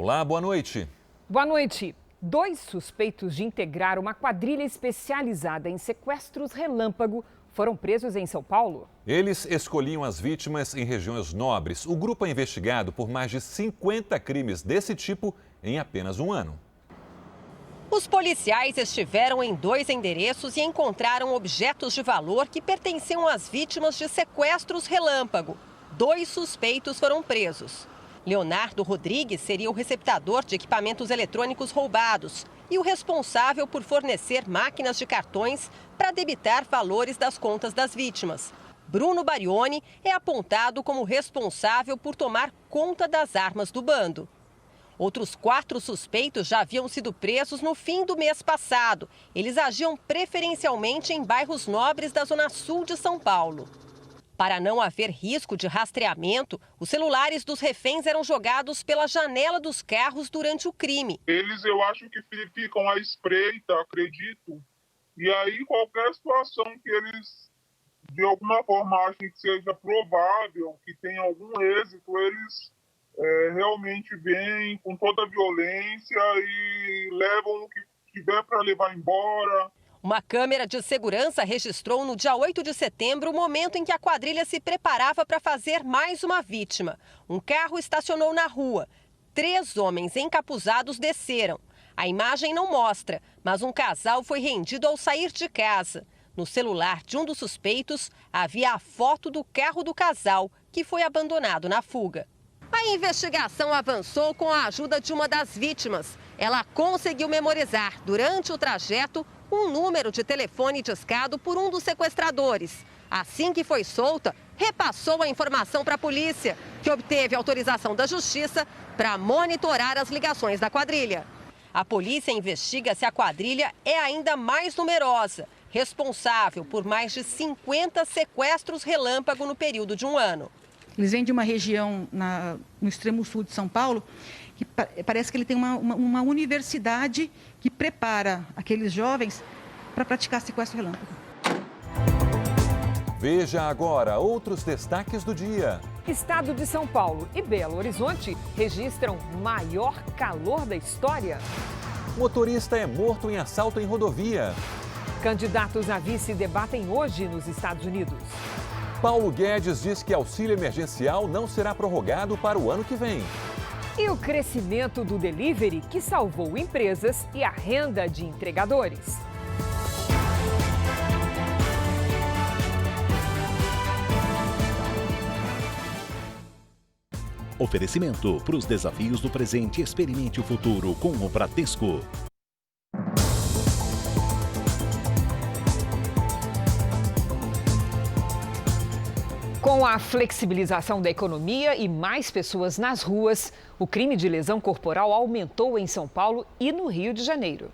Olá, boa noite. Boa noite. 2 suspeitos de integrar uma quadrilha especializada em sequestros relâmpago foram presos em São Paulo. Eles escolhiam as vítimas em regiões nobres. O grupo é investigado por mais de 50 crimes desse tipo em apenas um ano. Os policiais estiveram em 2 endereços e encontraram objetos de valor que pertenciam às vítimas de sequestros relâmpago. 2 suspeitos foram presos. Leonardo Rodrigues seria o receptador de equipamentos eletrônicos roubados e o responsável por fornecer máquinas de cartões para debitar valores das contas das vítimas. Bruno Barioni é apontado como responsável por tomar conta das armas do bando. Outros 4 suspeitos já haviam sido presos no fim do mês passado. Eles agiam preferencialmente em bairros nobres da zona sul de São Paulo. Para não haver risco de rastreamento, os celulares dos reféns eram jogados pela janela dos carros durante o crime. Eles, eu acho que ficam à espreita, acredito. E aí, qualquer situação que eles, de alguma forma, achem que seja provável, que tenha algum êxito, eles realmente vêm com toda a violência e levam o que tiver para levar embora. Uma câmera de segurança registrou no dia 8 de setembro o momento em que a quadrilha se preparava para fazer mais uma vítima. Um carro estacionou na rua. 3 homens encapuzados desceram. A imagem não mostra, mas um casal foi rendido ao sair de casa. No celular de um dos suspeitos havia a foto do carro do casal, que foi abandonado na fuga. A investigação avançou com a ajuda de uma das vítimas. Ela conseguiu memorizar, durante o trajeto, um número de telefone discado por um dos sequestradores. Assim que foi solta, repassou a informação para a polícia, que obteve autorização da Justiça para monitorar as ligações da quadrilha. A polícia investiga se a quadrilha é ainda mais numerosa, responsável por mais de 50 sequestros relâmpago no período de um ano. Eles vêm de uma região no extremo sul de São Paulo, que parece que ele tem uma universidade que prepara aqueles jovens para praticar sequestro relâmpago. Veja agora outros destaques do dia. Estado de São Paulo e Belo Horizonte registram maior calor da história. Motorista é morto em assalto em rodovia. Candidatos a vice debatem hoje nos Estados Unidos. Paulo Guedes diz que auxílio emergencial não será prorrogado para o ano que vem. E o crescimento do delivery que salvou empresas e a renda de entregadores. Oferecimento: para os desafios do presente, experimente o futuro com o Bradesco. Com a flexibilização da economia e mais pessoas nas ruas, o crime de lesão corporal aumentou em São Paulo e no Rio de Janeiro.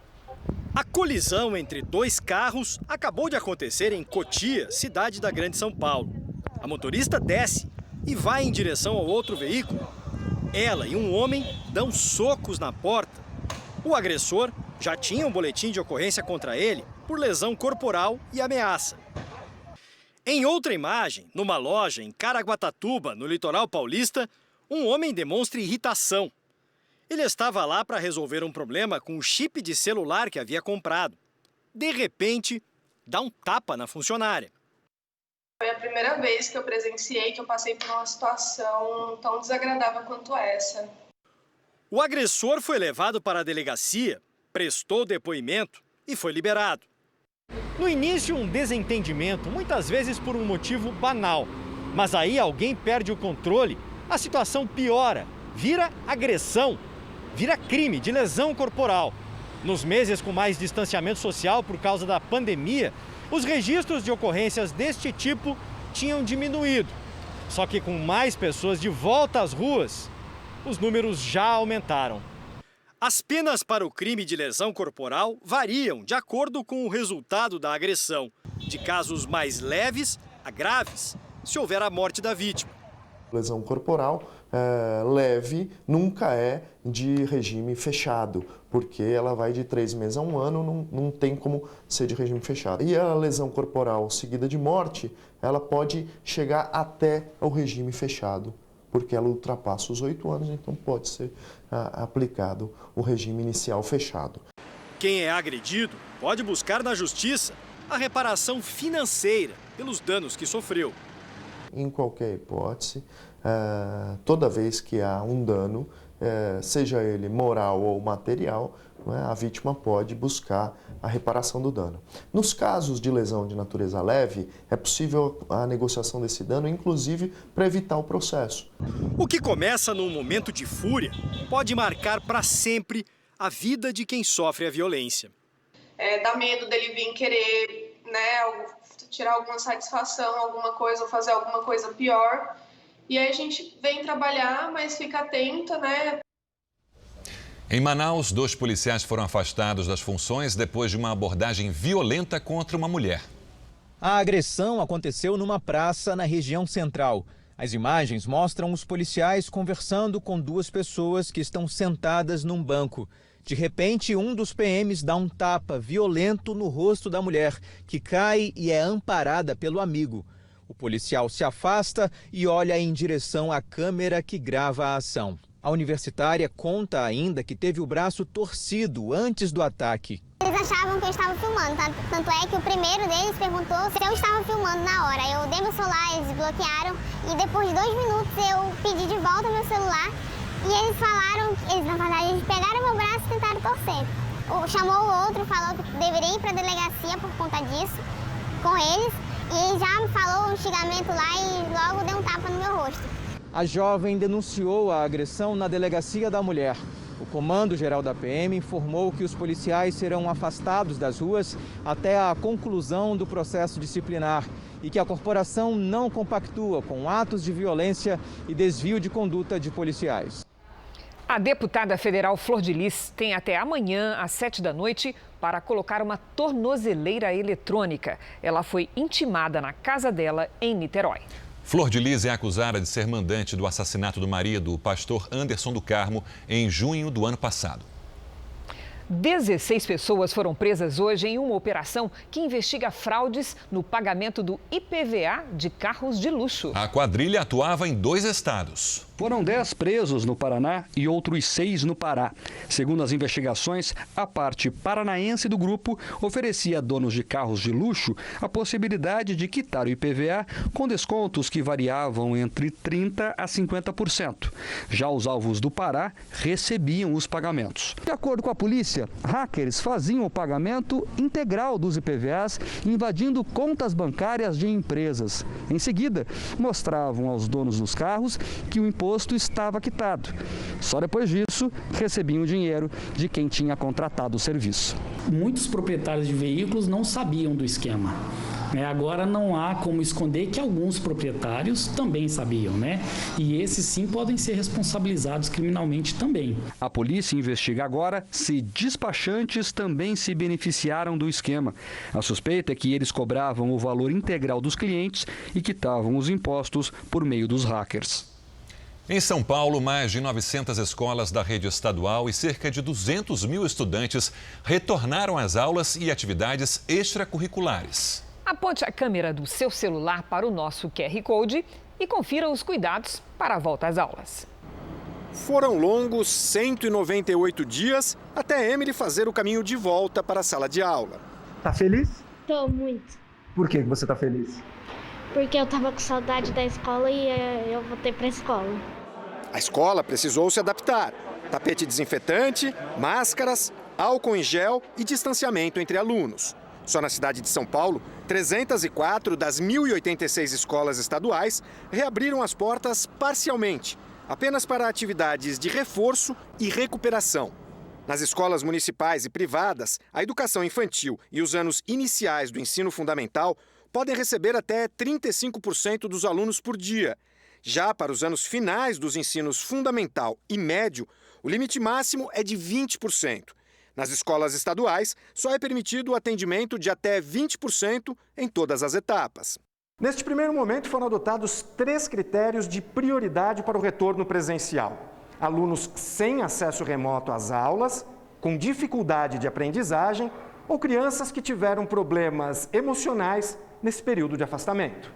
A colisão entre 2 carros acabou de acontecer em Cotia, cidade da Grande São Paulo. A motorista desce e vai em direção ao outro veículo. Ela e um homem dão socos na porta. O agressor já tinha um boletim de ocorrência contra ele por lesão corporal e ameaça. Em outra imagem, numa loja em Caraguatatuba, no litoral paulista, um homem demonstra irritação. Ele estava lá para resolver um problema com o chip de celular que havia comprado. De repente, dá um tapa na funcionária. Foi a primeira vez que eu presenciei que eu passei por uma situação tão desagradável quanto essa. O agressor foi levado para a delegacia, prestou depoimento e foi liberado. No início, um desentendimento, muitas vezes por um motivo banal. Mas aí alguém perde o controle, a situação piora, vira agressão, vira crime de lesão corporal. Nos meses com mais distanciamento social por causa da pandemia, os registros de ocorrências deste tipo tinham diminuído. Só que com mais pessoas de volta às ruas, os números já aumentaram. As penas para o crime de lesão corporal variam de acordo com o resultado da agressão, de casos mais leves a graves, se houver a morte da vítima. Lesão corporal leve nunca é de regime fechado, porque ela vai de 3 meses a 1 ano, não tem como ser de regime fechado. E a lesão corporal seguida de morte, ela pode chegar até o regime fechado, porque ela ultrapassa os 8 anos, então pode ser aplicado o regime inicial fechado. Quem é agredido pode buscar na Justiça a reparação financeira pelos danos que sofreu. Em qualquer hipótese, toda vez que há um dano, seja ele moral ou material, a vítima pode buscar a reparação do dano. Nos casos de lesão de natureza leve, é possível a negociação desse dano, inclusive para evitar o processo. O que começa num momento de fúria pode marcar para sempre a vida de quem sofre a violência. Dá medo dele vir querer, tirar alguma satisfação, alguma coisa, ou fazer alguma coisa pior. E aí a gente vem trabalhar, mas fica atenta, Em Manaus, 2 policiais foram afastados das funções depois de uma abordagem violenta contra uma mulher. A agressão aconteceu numa praça na região central. As imagens mostram os policiais conversando com 2 pessoas que estão sentadas num banco. De repente, um dos PMs dá um tapa violento no rosto da mulher, que cai e é amparada pelo amigo. O policial se afasta e olha em direção à câmera que grava a ação. A universitária conta ainda que teve o braço torcido antes do ataque. Eles achavam que eu estava filmando, tanto é que o primeiro deles perguntou se eu estava filmando na hora. Eu dei meu celular, eles bloquearam e depois de 2 minutos eu pedi de volta meu celular e eles falaram, na verdade, eles pegaram meu braço e tentaram torcer. Chamou o outro, falou que deveria ir para a delegacia por conta disso, com eles, e ele já me falou um xingamento lá e logo deu um tapa no meu rosto. A jovem denunciou a agressão na delegacia da mulher. O Comando-Geral da PM informou que os policiais serão afastados das ruas até a conclusão do processo disciplinar e que a corporação não compactua com atos de violência e desvio de conduta de policiais. A deputada federal Flor de Lis tem até amanhã, às 19h, para colocar uma tornozeleira eletrônica. Ela foi intimada na casa dela, em Niterói. Flor de Lis é acusada de ser mandante do assassinato do marido, o pastor Anderson do Carmo, em junho do ano passado. 16 pessoas foram presas hoje em uma operação que investiga fraudes no pagamento do IPVA de carros de luxo. A quadrilha atuava em 2 estados. Foram 10 presos no Paraná e outros 6 no Pará. Segundo as investigações, a parte paranaense do grupo oferecia a donos de carros de luxo a possibilidade de quitar o IPVA com descontos que variavam entre 30% a 50%. Já os alvos do Pará recebiam os pagamentos. De acordo com a polícia, hackers faziam o pagamento integral dos IPVAs, invadindo contas bancárias de empresas. Em seguida, mostravam aos donos dos carros que o imposto estava quitado. Só depois disso, recebiam o dinheiro de quem tinha contratado o serviço. Muitos proprietários de veículos não sabiam do esquema. Agora não há como esconder que alguns proprietários também sabiam, E esses sim podem ser responsabilizados criminalmente também. A polícia investiga agora se despachantes também se beneficiaram do esquema. A suspeita é que eles cobravam o valor integral dos clientes e quitavam os impostos por meio dos hackers. Em São Paulo, mais de 900 escolas da rede estadual e cerca de 200 mil estudantes retornaram às aulas e atividades extracurriculares. Aponte a câmera do seu celular para o nosso QR Code e confira os cuidados para a volta às aulas. Foram longos 198 dias até Emily fazer o caminho de volta para a sala de aula. Tá feliz? Tô muito. Por que você tá feliz? Porque eu tava com saudade da escola e eu voltei para a escola. A escola precisou se adaptar. Tapete desinfetante, máscaras, álcool em gel e distanciamento entre alunos. Só na cidade de São Paulo, 304 das 1.086 escolas estaduais reabriram as portas parcialmente, apenas para atividades de reforço e recuperação. Nas escolas municipais e privadas, a educação infantil e os anos iniciais do ensino fundamental podem receber até 35% dos alunos por dia. Já para os anos finais dos ensinos fundamental e médio, o limite máximo é de 20%. Nas escolas estaduais, só é permitido o atendimento de até 20% em todas as etapas. Neste primeiro momento, foram adotados 3 critérios de prioridade para o retorno presencial. Alunos sem acesso remoto às aulas, com dificuldade de aprendizagem ou crianças que tiveram problemas emocionais nesse período de afastamento.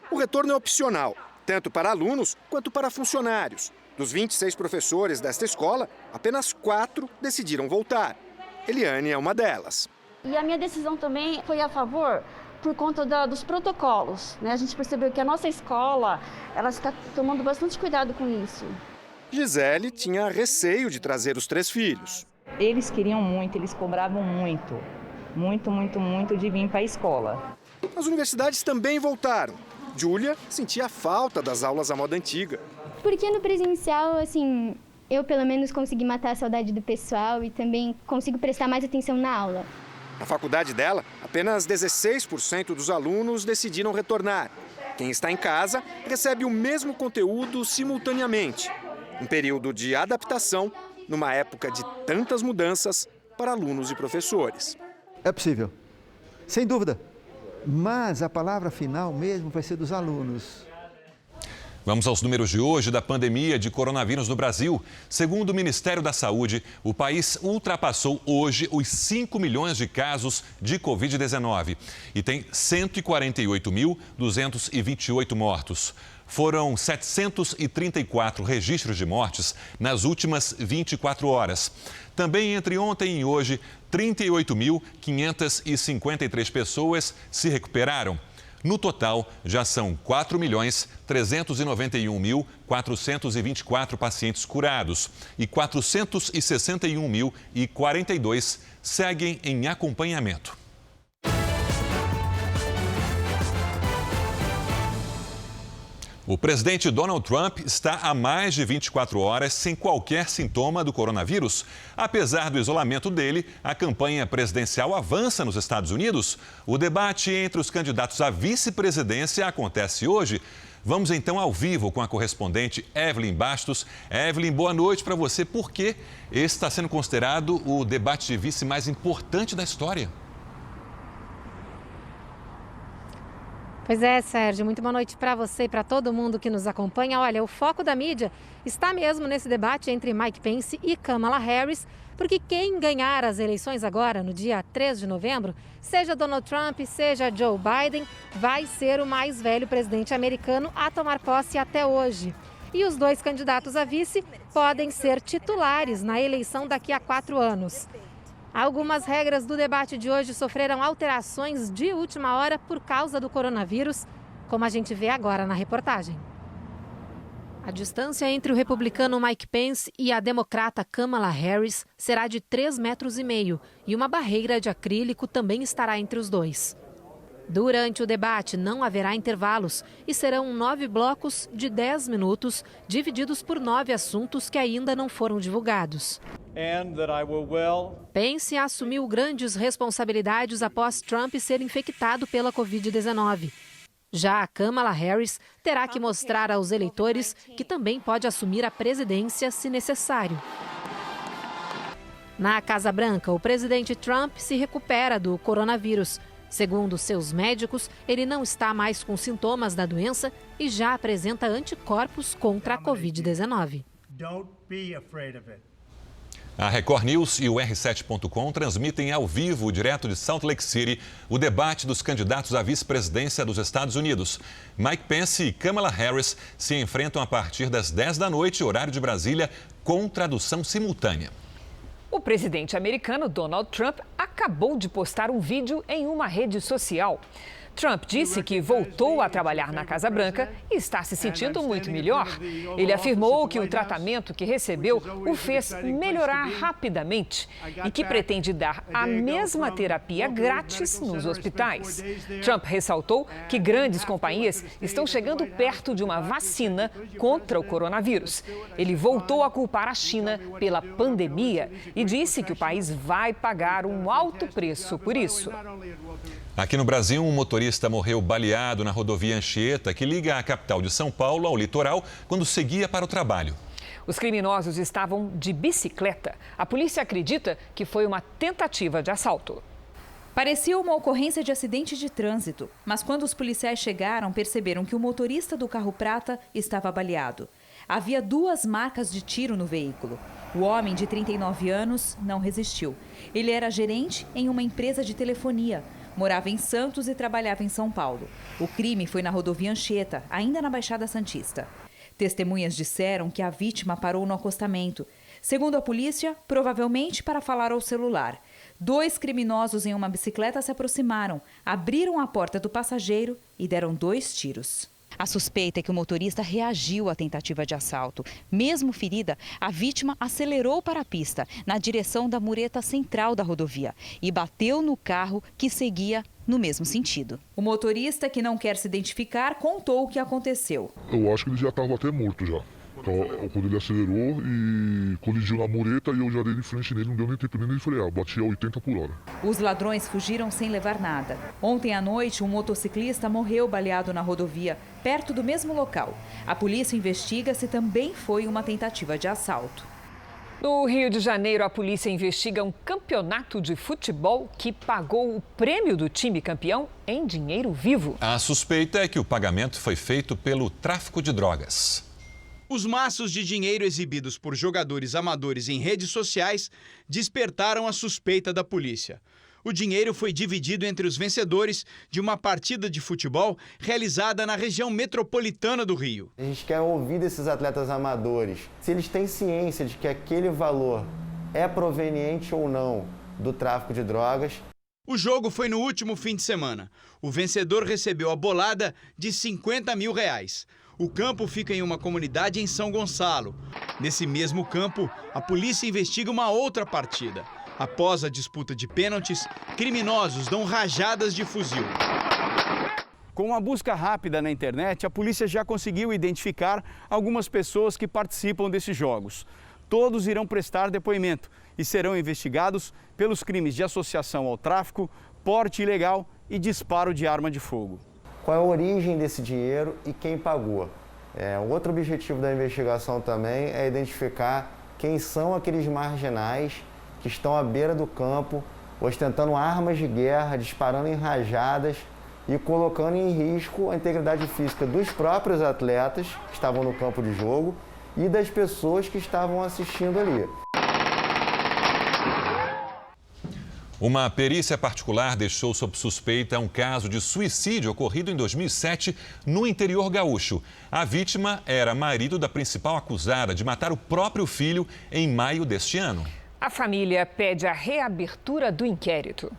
O retorno é opcional. tanto para alunos quanto para funcionários. Dos 26 professores desta escola, apenas 4 decidiram voltar. Eliane é uma delas. E a minha decisão também foi a favor por conta dos protocolos, né? A gente percebeu que a nossa escola, ela está tomando bastante cuidado com isso. Gisele tinha receio de trazer os 3 filhos. Eles queriam muito, eles cobravam muito de vir para a escola. As universidades também voltaram. Júlia sentia falta das aulas à moda antiga. Porque no presencial, assim, eu pelo menos consegui matar a saudade do pessoal e também consigo prestar mais atenção na aula. Na faculdade dela, apenas 16% dos alunos decidiram retornar. Quem está em casa recebe o mesmo conteúdo simultaneamente. Um período de adaptação numa época de tantas mudanças para alunos e professores. É possível, sem dúvida. Mas a palavra final mesmo vai ser dos alunos. Vamos aos números de hoje da pandemia de coronavírus no Brasil. Segundo o Ministério da Saúde, o país ultrapassou hoje os 5 milhões de casos de Covid-19 e tem 148.228 mortos. Foram 734 registros de mortes nas últimas 24 horas. Também entre ontem e hoje, 38.553 pessoas se recuperaram. No total, já são 4.391.424 pacientes curados e 461.042 seguem em acompanhamento. O presidente Donald Trump está há mais de 24 horas sem qualquer sintoma do coronavírus. Apesar do isolamento dele, a campanha presidencial avança nos Estados Unidos. O debate entre os candidatos à vice-presidência acontece hoje. Vamos então ao vivo com a correspondente Evelyn Bastos. Evelyn, boa noite para você. Por que esse está sendo considerado o debate de vice mais importante da história? Pois é, Sérgio, muito boa noite para você e para todo mundo que nos acompanha. Olha, o foco da mídia está mesmo nesse debate entre Mike Pence e Kamala Harris, porque quem ganhar as eleições agora, no dia 3 de novembro, seja Donald Trump, seja Joe Biden, vai ser o mais velho presidente americano a tomar posse até hoje. E os dois candidatos a vice podem ser titulares na eleição daqui a 4 anos. Algumas regras do debate de hoje sofreram alterações de última hora por causa do coronavírus, como a gente vê agora na reportagem. A distância entre o republicano Mike Pence e a democrata Kamala Harris será de 3,5 metros e uma barreira de acrílico também estará entre os dois. Durante o debate não haverá intervalos e serão 9 blocos de 10 minutos, divididos por 9 assuntos que ainda não foram divulgados. Pence assumiu grandes responsabilidades após Trump ser infectado pela Covid-19. Já a Kamala Harris terá que mostrar aos eleitores que também pode assumir a presidência se necessário. Na Casa Branca, o presidente Trump se recupera do coronavírus. Segundo seus médicos, ele não está mais com sintomas da doença e já apresenta anticorpos contra a Covid-19. A Record News e o R7.com transmitem ao vivo, direto de Salt Lake City, o debate dos candidatos à vice-presidência dos Estados Unidos. Mike Pence e Kamala Harris se enfrentam a partir das 10 da noite, horário de Brasília, com tradução simultânea. O presidente americano Donald Trump acabou de postar um vídeo em uma rede social. Trump disse que voltou a trabalhar na Casa Branca e está se sentindo muito melhor. Ele afirmou que o tratamento que recebeu o fez melhorar rapidamente e que pretende dar a mesma terapia grátis nos hospitais. Trump ressaltou que grandes companhias estão chegando perto de uma vacina contra o coronavírus. Ele voltou a culpar a China pela pandemia e disse que o país vai pagar um alto preço por isso. Aqui no Brasil, um motorista morreu baleado na rodovia Anchieta, que liga a capital de São Paulo ao litoral, quando seguia para o trabalho. Os criminosos estavam de bicicleta. A polícia acredita que foi uma tentativa de assalto. Parecia uma ocorrência de acidente de trânsito, mas quando os policiais chegaram, perceberam que o motorista do carro prata estava baleado. Havia 2 marcas de tiro no veículo. O homem, de 39 anos, não resistiu. Ele era gerente em uma empresa de telefonia. morava em Santos e trabalhava em São Paulo. O crime foi na rodovia Anchieta, ainda na Baixada Santista. Testemunhas disseram que a vítima parou no acostamento. Segundo a polícia, provavelmente para falar ao celular. 2 criminosos em uma bicicleta se aproximaram, abriram a porta do passageiro e deram 2 tiros. A suspeita é que o motorista reagiu à tentativa de assalto. Mesmo ferida, a vítima acelerou para a pista, na direção da mureta central da rodovia, e bateu no carro que seguia no mesmo sentido. O motorista, que não quer se identificar, contou o que aconteceu. Eu acho que ele já estava até morto já. Quando ele acelerou e colidiu na mureta e eu já dei de frente nele, não deu nem tempo nem de frear, bati a 80 por hora. Os ladrões fugiram sem levar nada. Ontem à noite, um motociclista morreu baleado na rodovia, perto do mesmo local. A polícia investiga se também foi uma tentativa de assalto. No Rio de Janeiro, a polícia investiga um campeonato de futebol que pagou o prêmio do time campeão em dinheiro vivo. A suspeita é que o pagamento foi feito pelo tráfico de drogas. Os maços de dinheiro exibidos por jogadores amadores em redes sociais despertaram a suspeita da polícia. O dinheiro foi dividido entre os vencedores de uma partida de futebol realizada na região metropolitana do Rio. A gente quer ouvir desses atletas amadores se eles têm ciência de que aquele valor é proveniente ou não do tráfico de drogas. O jogo foi no último fim de semana. O vencedor recebeu a bolada de R$50 mil. O campo fica em uma comunidade em São Gonçalo. Nesse mesmo campo, a polícia investiga uma outra partida. Após a disputa de pênaltis, criminosos dão rajadas de fuzil. Com uma busca rápida na internet, a polícia já conseguiu identificar algumas pessoas que participam desses jogos. Todos irão prestar depoimento e serão investigados pelos crimes de associação ao tráfico, porte ilegal e disparo de arma de fogo. Qual é a origem desse dinheiro e quem pagou? Outro objetivo da investigação também é identificar quem são aqueles marginais que estão à beira do campo, ostentando armas de guerra, disparando em rajadas e colocando em risco a integridade física dos próprios atletas que estavam no campo de jogo e das pessoas que estavam assistindo ali. Uma perícia particular deixou sob suspeita um caso de suicídio ocorrido em 2007 no interior gaúcho. A vítima era marido da principal acusada de matar o próprio filho em maio deste ano. A família pede a reabertura do inquérito.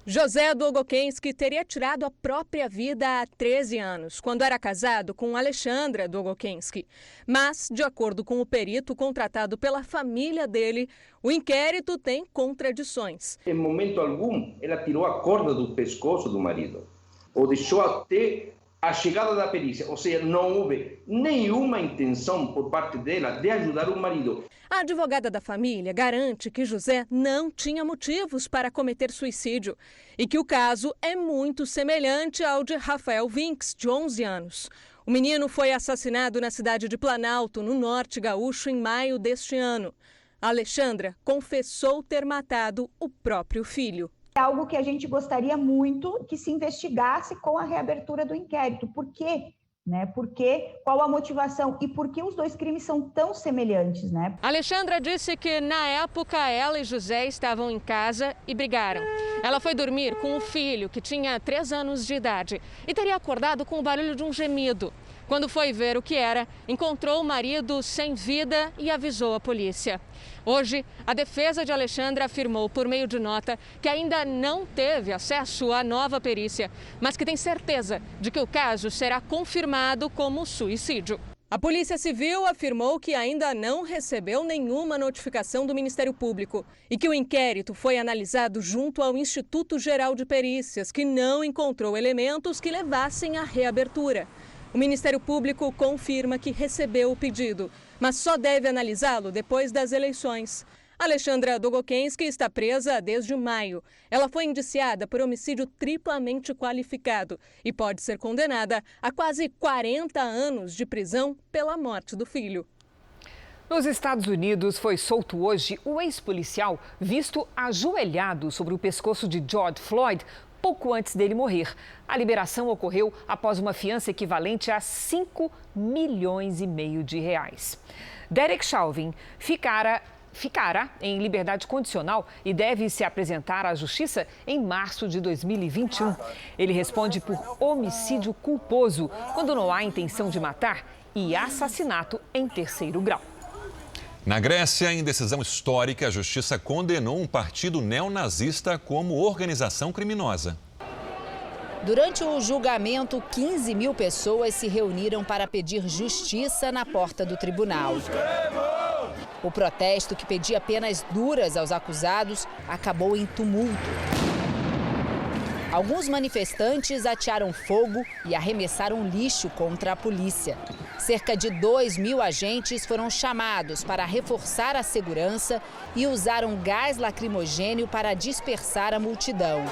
José Długokenski teria tirado a própria vida há 13 anos, quando era casado com Alexandra Długokenski. Mas, de acordo com o perito contratado pela família dele, o inquérito tem contradições. Em momento algum, ela tirou a corda do pescoço do marido, ou deixou até a chegada da perícia, ou seja, não houve nenhuma intenção por parte dela de ajudar o marido. A advogada da família garante que José não tinha motivos para cometer suicídio e que o caso é muito semelhante ao de Rafael Vinks, de 11 anos. O menino foi assassinado na cidade de Planalto, no norte gaúcho, em maio deste ano. A Alexandra confessou ter matado o próprio filho. É algo que a gente gostaria muito que se investigasse com a reabertura do inquérito. Por quê? Qual a motivação e por que os dois crimes são tão semelhantes, né? Alexandra disse que na época ela e José estavam em casa e brigaram. Ela foi dormir com o filho, que tinha 3 anos de idade, e teria acordado com o barulho de um gemido. Quando foi ver o que era, encontrou o marido sem vida e avisou a polícia. Hoje, a defesa de Alexandra afirmou por meio de nota que ainda não teve acesso à nova perícia, mas que tem certeza de que o caso será confirmado como suicídio. A Polícia Civil afirmou que ainda não recebeu nenhuma notificação do Ministério Público e que o inquérito foi analisado junto ao Instituto Geral de Perícias, que não encontrou elementos que levassem à reabertura. O Ministério Público confirma que recebeu o pedido, mas só deve analisá-lo depois das eleições. Alexandra Długokenski está presa desde maio. Ela foi indiciada por homicídio triplamente qualificado e pode ser condenada a quase 40 anos de prisão pela morte do filho. Nos Estados Unidos, foi solto hoje o ex-policial visto ajoelhado sobre o pescoço de George Floyd pouco antes dele morrer. A liberação ocorreu após uma fiança equivalente a 5,5 milhões de reais. Derek Chauvin ficara ficará em liberdade condicional e deve se apresentar à Justiça em março de 2021. Ele responde por homicídio culposo, quando não há intenção de matar, e assassinato em terceiro grau. Na Grécia, em decisão histórica, a Justiça condenou um partido neonazista como organização criminosa. Durante o julgamento, 15 mil pessoas se reuniram para pedir justiça na porta do tribunal. O protesto, que pedia penas duras aos acusados, acabou em tumulto. Alguns manifestantes atearam fogo e arremessaram lixo contra a polícia. Cerca de 2.000 agentes foram chamados para reforçar a segurança e usaram gás lacrimogêneo para dispersar a multidão.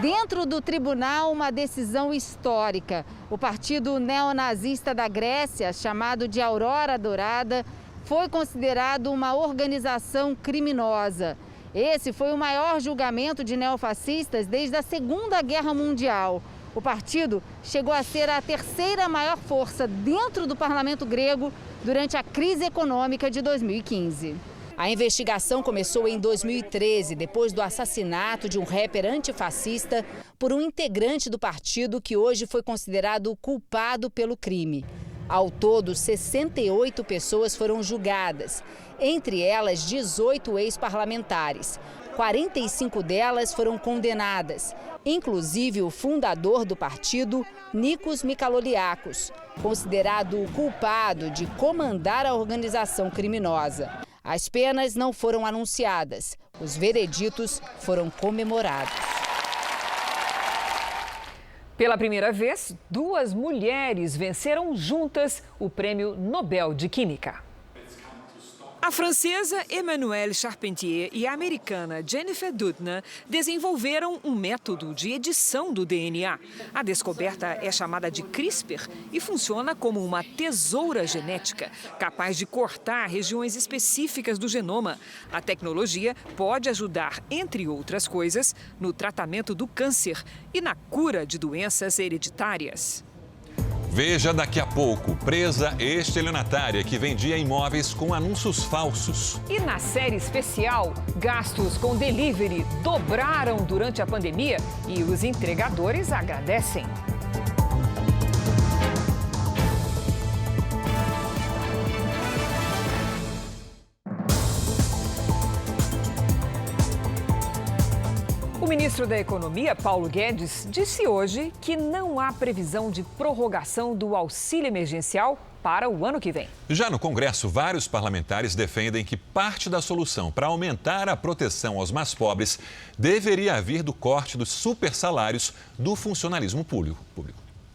Dentro do tribunal, uma decisão histórica. O partido neonazista da Grécia, chamado de Aurora Dourada, foi considerado uma organização criminosa. Esse foi o maior julgamento de neofascistas desde a Segunda Guerra Mundial. O partido chegou a ser a terceira maior força dentro do parlamento grego durante a crise econômica de 2015. A investigação começou em 2013, depois do assassinato de um rapper antifascista por um integrante do partido que hoje foi considerado culpado pelo crime. Ao todo, 68 pessoas foram julgadas, entre elas 18 ex-parlamentares. 45 delas foram condenadas, inclusive o fundador do partido, Nikos Mikaloliakos, considerado o culpado de comandar a organização criminosa. As penas não foram anunciadas, os vereditos foram comemorados. Pela primeira vez, 2 mulheres venceram juntas o Prêmio Nobel de Química. A francesa Emmanuelle Charpentier e a americana Jennifer Doudna desenvolveram um método de edição do DNA. A descoberta é chamada de CRISPR e funciona como uma tesoura genética, capaz de cortar regiões específicas do genoma. A tecnologia pode ajudar, entre outras coisas, no tratamento do câncer e na cura de doenças hereditárias. Veja daqui a pouco, presa estelionatária que vendia imóveis com anúncios falsos. E na série especial, gastos com delivery dobraram durante a pandemia e os entregadores agradecem. O ministro da Economia, Paulo Guedes, disse hoje que não há previsão de prorrogação do auxílio emergencial para o ano que vem. Já no Congresso, vários parlamentares defendem que parte da solução para aumentar a proteção aos mais pobres deveria vir do corte dos supersalários do funcionalismo público.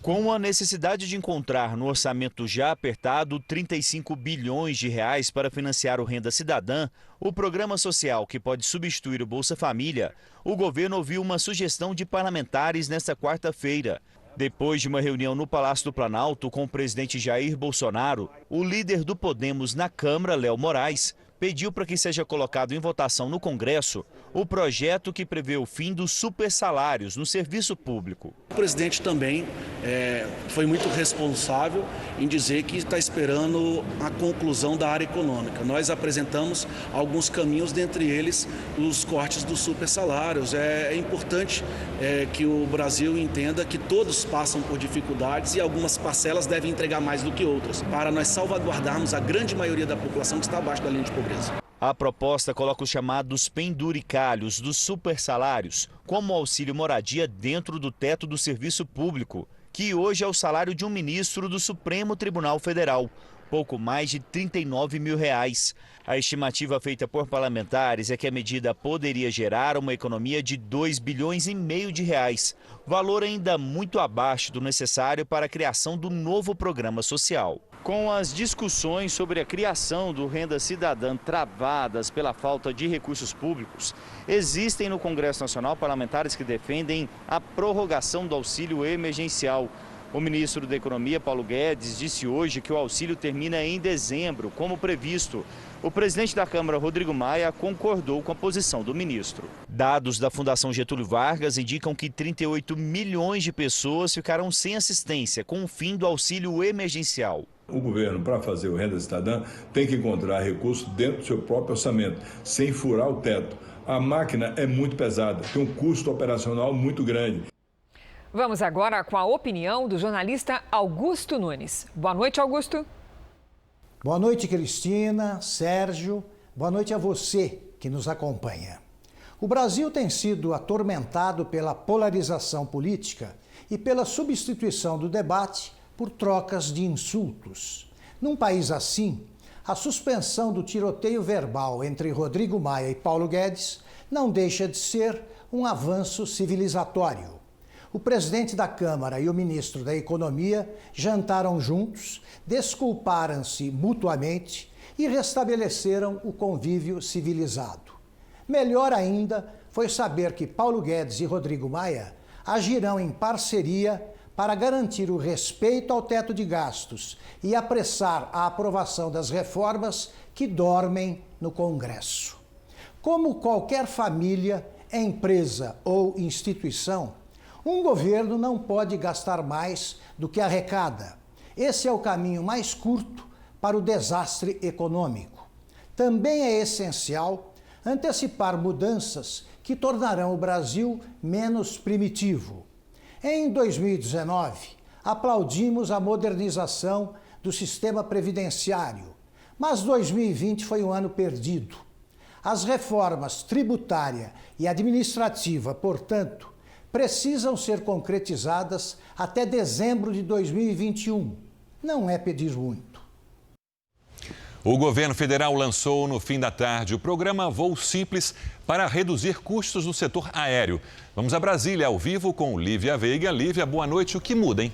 Com a necessidade de encontrar no orçamento já apertado 35 bilhões de reais para financiar o Renda Cidadã, o programa social que pode substituir o Bolsa Família, o governo ouviu uma sugestão de parlamentares nesta quarta-feira. Depois de uma reunião no Palácio do Planalto com o presidente Jair Bolsonaro, o líder do Podemos na Câmara, Léo Moraes, pediu para que seja colocado em votação no Congresso o projeto que prevê o fim dos supersalários no serviço público. O presidente também foi muito responsável em dizer que está esperando a conclusão da área econômica. Nós apresentamos alguns caminhos, dentre eles os cortes dos supersalários. É importante que o Brasil entenda que todos passam por dificuldades e algumas parcelas devem entregar mais do que outras, para nós salvaguardarmos a grande maioria da população que está abaixo da linha de pobreza. A proposta coloca os chamados penduricalhos dos supersalários, como o auxílio moradia dentro do teto do serviço público, que hoje é o salário de um ministro do Supremo Tribunal Federal, pouco mais de 39 mil reais. A estimativa feita por parlamentares é que a medida poderia gerar uma economia de 2,5 bilhões de reais, valor ainda muito abaixo do necessário para a criação do novo programa social. Com as discussões sobre a criação do Renda Cidadã travadas pela falta de recursos públicos, existem no Congresso Nacional parlamentares que defendem a prorrogação do auxílio emergencial. O ministro da Economia, Paulo Guedes, disse hoje que o auxílio termina em dezembro, como previsto. O presidente da Câmara, Rodrigo Maia, concordou com a posição do ministro. Dados da Fundação Getúlio Vargas indicam que 38 milhões de pessoas ficaram sem assistência com o fim do auxílio emergencial. O governo, para fazer o Renda Cidadã, tem que encontrar recursos dentro do seu próprio orçamento, sem furar o teto. A máquina é muito pesada, tem um custo operacional muito grande. Vamos agora com a opinião do jornalista Augusto Nunes. Boa noite, Augusto. Boa noite, Cristina, Sérgio. Boa noite a você que nos acompanha. O Brasil tem sido atormentado pela polarização política e pela substituição do debate por trocas de insultos. Num país assim, a suspensão do tiroteio verbal entre Rodrigo Maia e Paulo Guedes não deixa de ser um avanço civilizatório. O presidente da Câmara e o ministro da Economia jantaram juntos, desculparam-se mutuamente e restabeleceram o convívio civilizado. Melhor ainda foi saber que Paulo Guedes e Rodrigo Maia agirão em parceria para garantir o respeito ao teto de gastos e apressar a aprovação das reformas que dormem no Congresso. Como qualquer família, empresa ou instituição, um governo não pode gastar mais do que arrecada. Esse é o caminho mais curto para o desastre econômico. Também é essencial antecipar mudanças que tornarão o Brasil menos primitivo. Em 2019, aplaudimos a modernização do sistema previdenciário, mas 2020 foi um ano perdido. As reformas tributária e administrativa, portanto, precisam ser concretizadas até dezembro de 2021. Não é pedir muito. O governo federal lançou no fim da tarde o programa Voo Simples para reduzir custos no setor aéreo. Vamos a Brasília, ao vivo, com Lívia Veiga. Lívia, boa noite. O que muda, hein?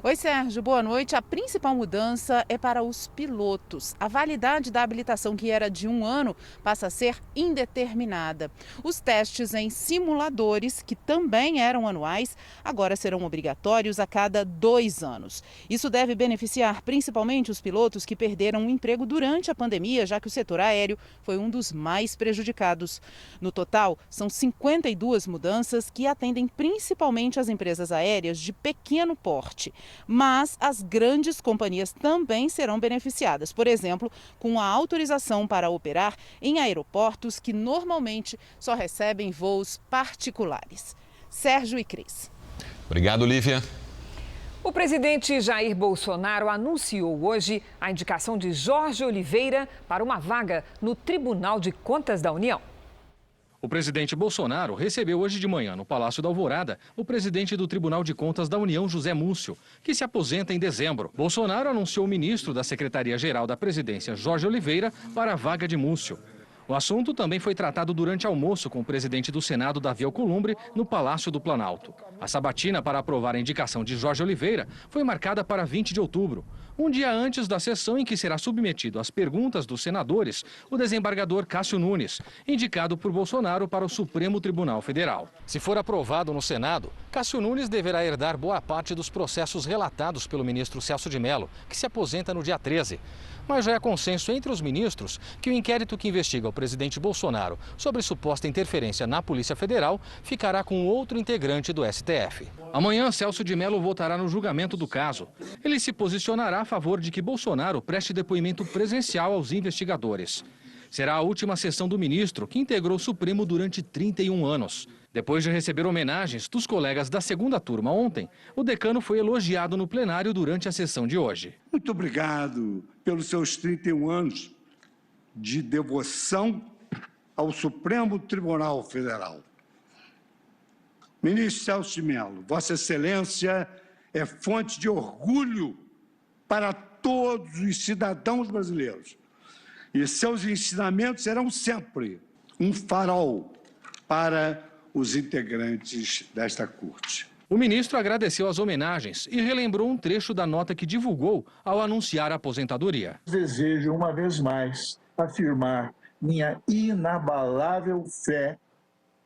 Oi, Sérgio, boa noite. A principal mudança é para os pilotos. A validade da habilitação, que era de 1 ano, passa a ser indeterminada. Os testes em simuladores, que também eram anuais, agora serão obrigatórios a cada 2 anos. Isso deve beneficiar principalmente os pilotos que perderam o emprego durante a pandemia, já que o setor aéreo foi um dos mais prejudicados. No total, são 52 mudanças que atendem principalmente as empresas aéreas de pequeno porte. Mas as grandes companhias também serão beneficiadas, por exemplo, com a autorização para operar em aeroportos que normalmente só recebem voos particulares. Sérgio e Cris. Obrigado, Lívia. O presidente Jair Bolsonaro anunciou hoje a indicação de Jorge Oliveira para uma vaga no Tribunal de Contas da União. O presidente Bolsonaro recebeu hoje de manhã, no Palácio da Alvorada, o presidente do Tribunal de Contas da União, José Múcio, que se aposenta em dezembro. Bolsonaro anunciou o ministro da Secretaria-Geral da Presidência, Jorge Oliveira, para a vaga de Múcio. O assunto também foi tratado durante almoço com o presidente do Senado, Davi Alcolumbre, no Palácio do Planalto. A sabatina para aprovar a indicação de Jorge Oliveira foi marcada para 20 de outubro, um dia antes da sessão em que será submetido às perguntas dos senadores o desembargador Cássio Nunes, indicado por Bolsonaro para o Supremo Tribunal Federal. Se for aprovado no Senado, Cássio Nunes deverá herdar boa parte dos processos relatados pelo ministro Celso de Mello, que se aposenta no dia 13. Mas já é consenso entre os ministros que o inquérito que investiga o presidente Bolsonaro sobre suposta interferência na Polícia Federal ficará com outro integrante do STF. Amanhã, Celso de Mello votará no julgamento do caso. Ele se posicionará a favor de que Bolsonaro preste depoimento presencial aos investigadores. Será a última sessão do ministro, que integrou o Supremo durante 31 anos. Depois de receber homenagens dos colegas da segunda turma ontem, o decano foi elogiado no plenário durante a sessão de hoje. Muito obrigado pelos seus 31 anos de devoção ao Supremo Tribunal Federal. Ministro Celso de Mello, Vossa Excelência é fonte de orgulho para todos os cidadãos brasileiros. E seus ensinamentos serão sempre um farol para os integrantes desta corte. O ministro agradeceu as homenagens e relembrou um trecho da nota que divulgou ao anunciar a aposentadoria. Desejo, uma vez mais, afirmar minha inabalável fé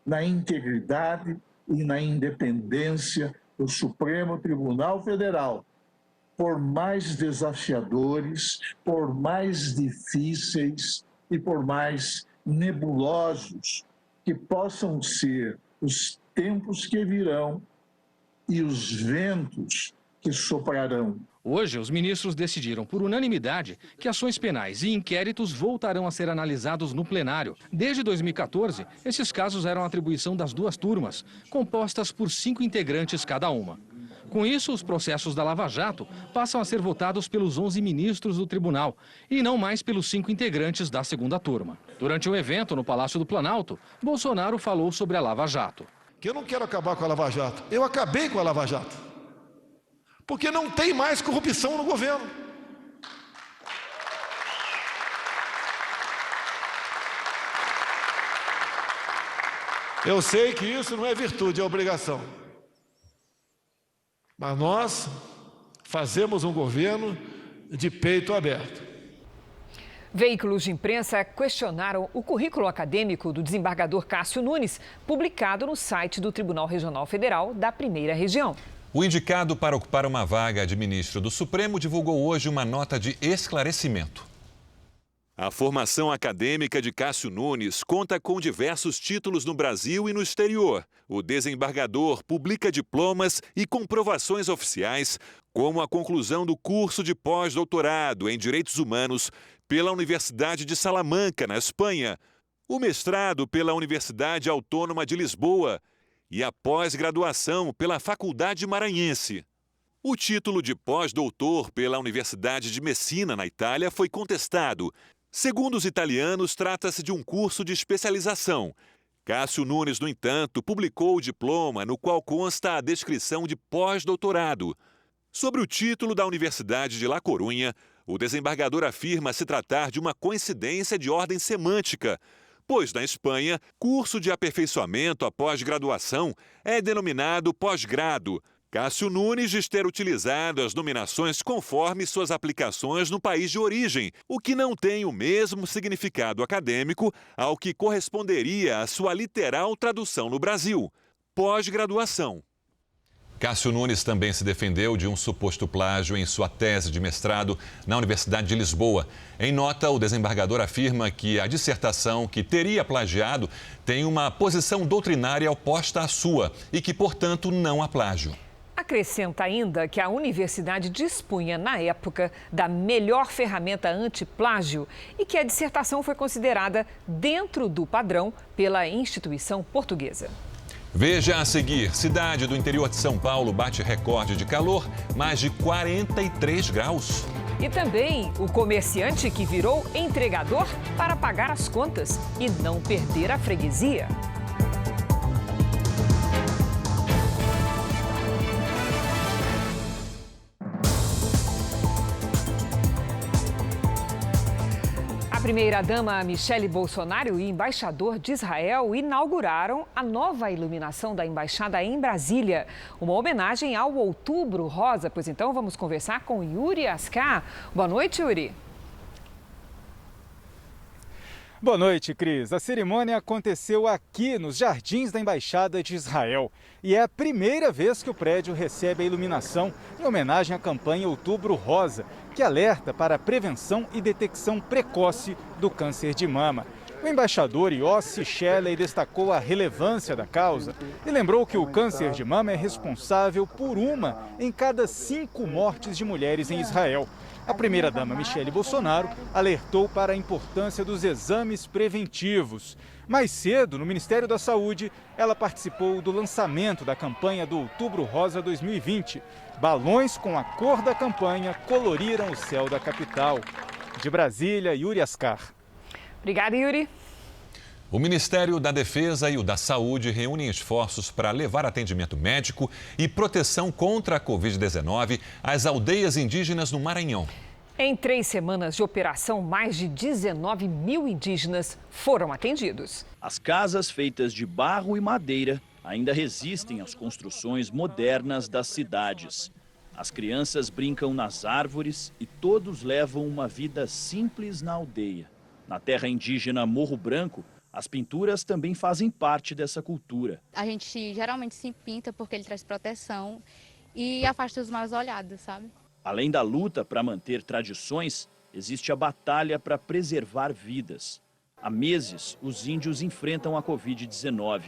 na integridade e na independência do Supremo Tribunal Federal, por mais desafiadores, por mais difíceis e por mais nebulosos que possam ser os tempos que virão e os ventos que soprarão. Hoje, os ministros decidiram por unanimidade que ações penais e inquéritos voltarão a ser analisados no plenário. Desde 2014, esses casos eram atribuição das duas turmas, compostas por 5 integrantes cada uma. Com isso, os processos da Lava Jato passam a ser votados pelos 11 ministros do tribunal e não mais pelos 5 integrantes da segunda turma. Durante um evento no Palácio do Planalto, Bolsonaro falou sobre a Lava Jato. Que eu não quero acabar com a Lava Jato. Eu acabei com a Lava Jato. Porque não tem mais corrupção no governo. Eu sei que isso não é virtude, é obrigação. Mas nós fazemos um governo de peito aberto. Veículos de imprensa questionaram o currículo acadêmico do desembargador Cássio Nunes, publicado no site do Tribunal Regional Federal da Primeira Região. O indicado para ocupar uma vaga de ministro do Supremo divulgou hoje uma nota de esclarecimento. A formação acadêmica de Cássio Nunes conta com diversos títulos no Brasil e no exterior. O desembargador publica diplomas e comprovações oficiais, como a conclusão do curso de pós-doutorado em Direitos Humanos pela Universidade de Salamanca, na Espanha, o mestrado pela Universidade Autônoma de Lisboa e a pós-graduação pela Faculdade Maranhense. O título de pós-doutor pela Universidade de Messina, na Itália, foi contestado. Segundo os italianos, trata-se de um curso de especialização. Cássio Nunes, no entanto, publicou o diploma no qual consta a descrição de pós-doutorado. Sobre o título da Universidade de La Coruña, o desembargador afirma se tratar de uma coincidência de ordem semântica, pois na Espanha, curso de aperfeiçoamento após graduação é denominado pós-grado. Cássio Nunes diz ter utilizado as nominações conforme suas aplicações no país de origem, o que não tem o mesmo significado acadêmico ao que corresponderia à sua literal tradução no Brasil, pós-graduação. Cássio Nunes também se defendeu de um suposto plágio em sua tese de mestrado na Universidade de Lisboa. Em nota, o desembargador afirma que a dissertação que teria plagiado tem uma posição doutrinária oposta à sua e que, portanto, não há plágio. Acrescenta ainda que a universidade dispunha, na época, da melhor ferramenta anti-plágio e que a dissertação foi considerada dentro do padrão pela instituição portuguesa. Veja a seguir, cidade do interior de São Paulo bate recorde de calor, mais de 43 graus. E também o comerciante que virou entregador para pagar as contas e não perder a freguesia. A primeira-dama Michele Bolsonaro e embaixador de Israel inauguraram a nova iluminação da embaixada em Brasília. Uma homenagem ao Outubro Rosa. Pois então, vamos conversar com Yuri Ascar. Boa noite, Yuri. Boa noite, Cris. A cerimônia aconteceu aqui nos jardins da Embaixada de Israel. E é a primeira vez que o prédio recebe a iluminação em homenagem à campanha Outubro Rosa, que alerta para a prevenção e detecção precoce do câncer de mama. O embaixador Yossi Shelley destacou a relevância da causa e lembrou que o câncer de mama é responsável por 1 em cada 5 mortes de mulheres em Israel. A primeira-dama Michele Bolsonaro alertou para a importância dos exames preventivos. Mais cedo, no Ministério da Saúde, ela participou do lançamento da campanha do Outubro Rosa 2020. Balões com a cor da campanha coloriram o céu da capital. De Brasília, Yuri Ascar. Obrigada, Yuri. O Ministério da Defesa e o da Saúde reúnem esforços para levar atendimento médico e proteção contra a Covid-19 às aldeias indígenas no Maranhão. Em 3 semanas de operação, mais de 19 mil indígenas foram atendidos. As casas feitas de barro e madeira ainda resistem às construções modernas das cidades. As crianças brincam nas árvores e todos levam uma vida simples na aldeia. Na terra indígena Morro Branco, as pinturas também fazem parte dessa cultura. A gente geralmente se pinta porque ele traz proteção e afasta os maus olhados, sabe? Além da luta para manter tradições, existe a batalha para preservar vidas. Há meses, os índios enfrentam a Covid-19.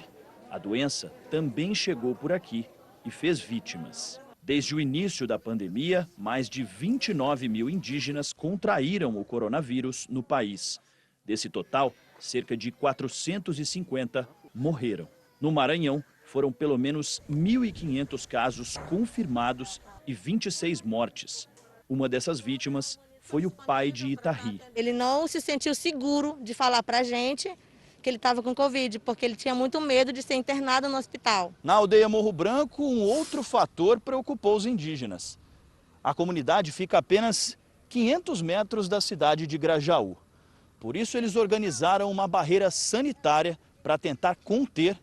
A doença também chegou por aqui e fez vítimas. Desde o início da pandemia, mais de 29 mil indígenas contraíram o coronavírus no país. Desse total, cerca de 450 morreram. No Maranhão, foram pelo menos 1.500 casos confirmados e 26 mortes. Uma dessas vítimas foi o pai de Itarri. Ele não se sentiu seguro de falar para a gente que ele estava com Covid, porque ele tinha muito medo de ser internado no hospital. Na aldeia Morro Branco, um outro fator preocupou os indígenas. A comunidade fica a apenas 500 metros da cidade de Grajaú. Por isso, eles organizaram uma barreira sanitária para tentar conter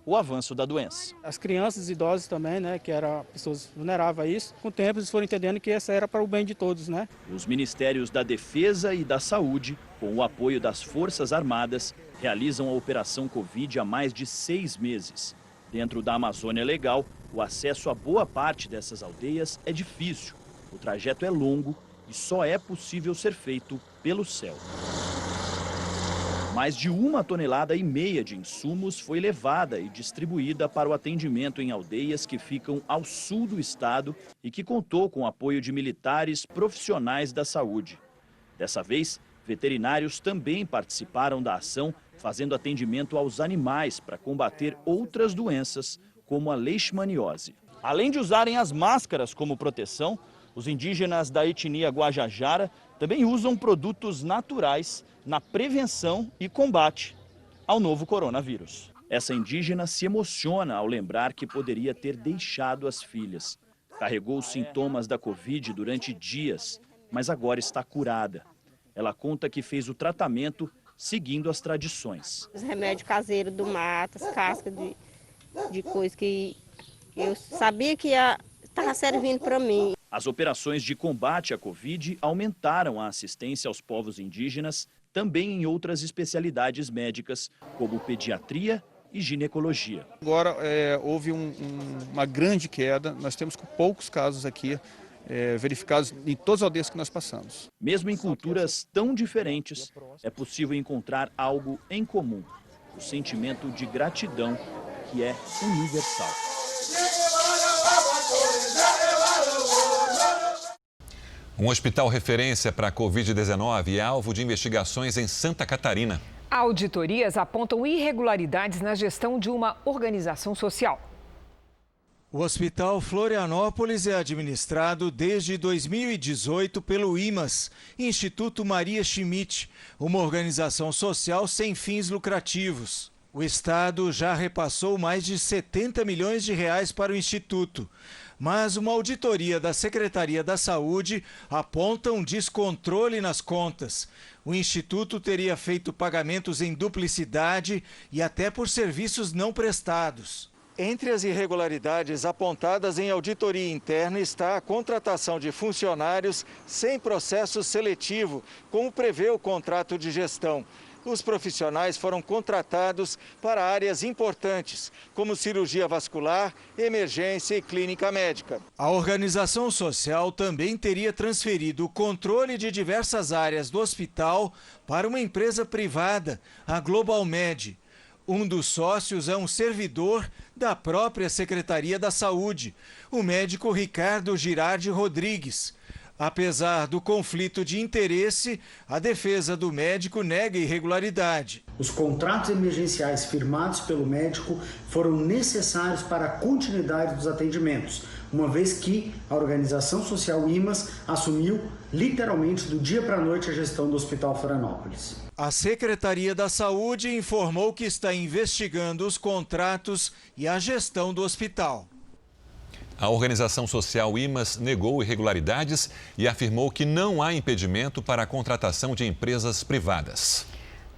o avanço da doença. As crianças e idosos também, né, que eram pessoas vulneráveis a isso, com o tempo eles foram entendendo que essa era para o bem de todos, né? Os Ministérios da Defesa e da Saúde, com o apoio das Forças Armadas, realizam a Operação Covid há mais de 6 meses. Dentro da Amazônia Legal, o acesso a boa parte dessas aldeias é difícil. O trajeto é longo e só é possível ser feito pelo céu. Mais de 1,5 tonelada de insumos foi levada e distribuída para o atendimento em aldeias que ficam ao sul do estado e que contou com o apoio de militares profissionais da saúde. Dessa vez, veterinários também participaram da ação, fazendo atendimento aos animais para combater outras doenças, como a leishmaniose. Além de usarem as máscaras como proteção, os indígenas da etnia Guajajara também usam produtos naturais na prevenção e combate ao novo coronavírus. Essa indígena se emociona ao lembrar que poderia ter deixado as filhas. Carregou os sintomas da Covid durante dias, mas agora está curada. Ela conta que fez o tratamento seguindo as tradições. Os remédios caseiros do mato, as cascas de coisa que eu sabia que estava servindo para mim. As operações de combate à Covid aumentaram a assistência aos povos indígenas também em outras especialidades médicas, como pediatria e ginecologia. Agora houve uma grande queda, nós temos poucos casos aqui verificados em todas as aldeias que nós passamos. Mesmo em culturas tão diferentes, é possível encontrar algo em comum, o sentimento de gratidão que é universal. Um hospital referência para a Covid-19 é alvo de investigações em Santa Catarina. Auditorias apontam irregularidades na gestão de uma organização social. O Hospital Florianópolis é administrado desde 2018 pelo IMAS, Instituto Maria Schmidt, uma organização social sem fins lucrativos. O Estado já repassou mais de 70 milhões de reais para o Instituto, mas uma auditoria da Secretaria da Saúde aponta um descontrole nas contas. O Instituto teria feito pagamentos em duplicidade e até por serviços não prestados. Entre as irregularidades apontadas em auditoria interna está a contratação de funcionários sem processo seletivo, como prevê o contrato de gestão. Os profissionais foram contratados para áreas importantes, como cirurgia vascular, emergência e clínica médica. A organização social também teria transferido o controle de diversas áreas do hospital para uma empresa privada, a Globalmed. Um dos sócios é um servidor da própria Secretaria da Saúde, o médico Ricardo Girardi Rodrigues. Apesar do conflito de interesse, a defesa do médico nega irregularidade. Os contratos emergenciais firmados pelo médico foram necessários para a continuidade dos atendimentos, uma vez que a organização social IMAS assumiu literalmente do dia para a noite a gestão do Hospital Florianópolis. A Secretaria da Saúde informou que está investigando os contratos e a gestão do hospital. A organização social IMAS negou irregularidades e afirmou que não há impedimento para a contratação de empresas privadas.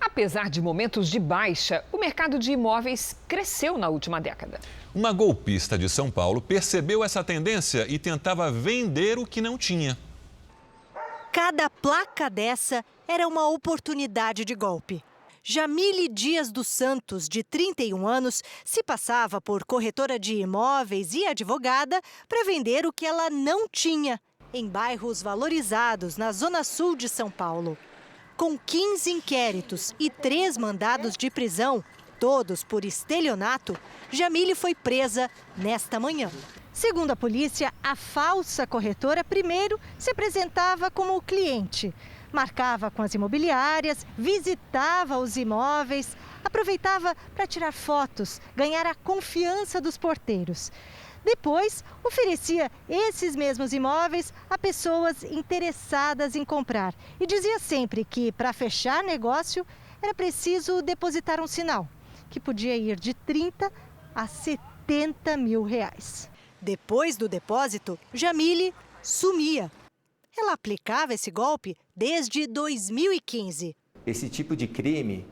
Apesar de momentos de baixa, o mercado de imóveis cresceu na última década. Uma golpista de São Paulo percebeu essa tendência e tentava vender o que não tinha. Cada placa dessa era uma oportunidade de golpe. Jamile Dias dos Santos, de 31 anos, se passava por corretora de imóveis e advogada para vender o que ela não tinha, em bairros valorizados na zona sul de São Paulo. Com 15 inquéritos e 3 mandados de prisão, todos por estelionato, Jamile foi presa nesta manhã. Segundo a polícia, a falsa corretora primeiro se apresentava como cliente. Marcava com as imobiliárias, visitava os imóveis, aproveitava para tirar fotos, ganhar a confiança dos porteiros. Depois, oferecia esses mesmos imóveis a pessoas interessadas em comprar e dizia sempre que, para fechar negócio, era preciso depositar um sinal, que podia ir de 30 a 70 mil reais. Depois do depósito, Jamile sumia. Ela aplicava esse golpe desde 2015. Esse tipo de crime,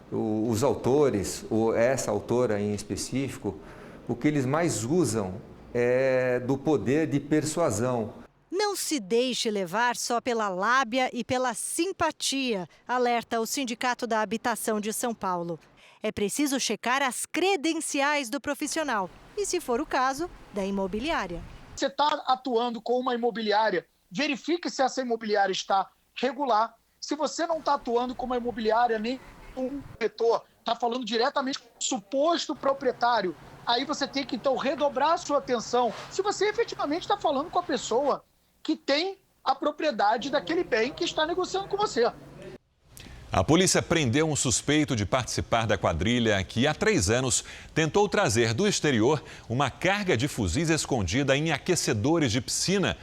os autores, ou essa autora em específico, o que eles mais usam é do poder de persuasão. Não se deixe levar só pela lábia e pela simpatia, alerta o Sindicato da Habitação de São Paulo. É preciso checar as credenciais do profissional e, se for o caso, da imobiliária. Você está atuando com uma imobiliária, verifique se essa imobiliária está regular. Se você não está atuando com uma imobiliária, nem um corretor, está falando diretamente com o suposto proprietário, aí você tem que, então, redobrar a sua atenção. Se você efetivamente está falando com a pessoa que tem a propriedade daquele bem que está negociando com você. A polícia prendeu um suspeito de participar da quadrilha que, há 3 anos, tentou trazer do exterior uma carga de fuzis escondida em aquecedores de piscina.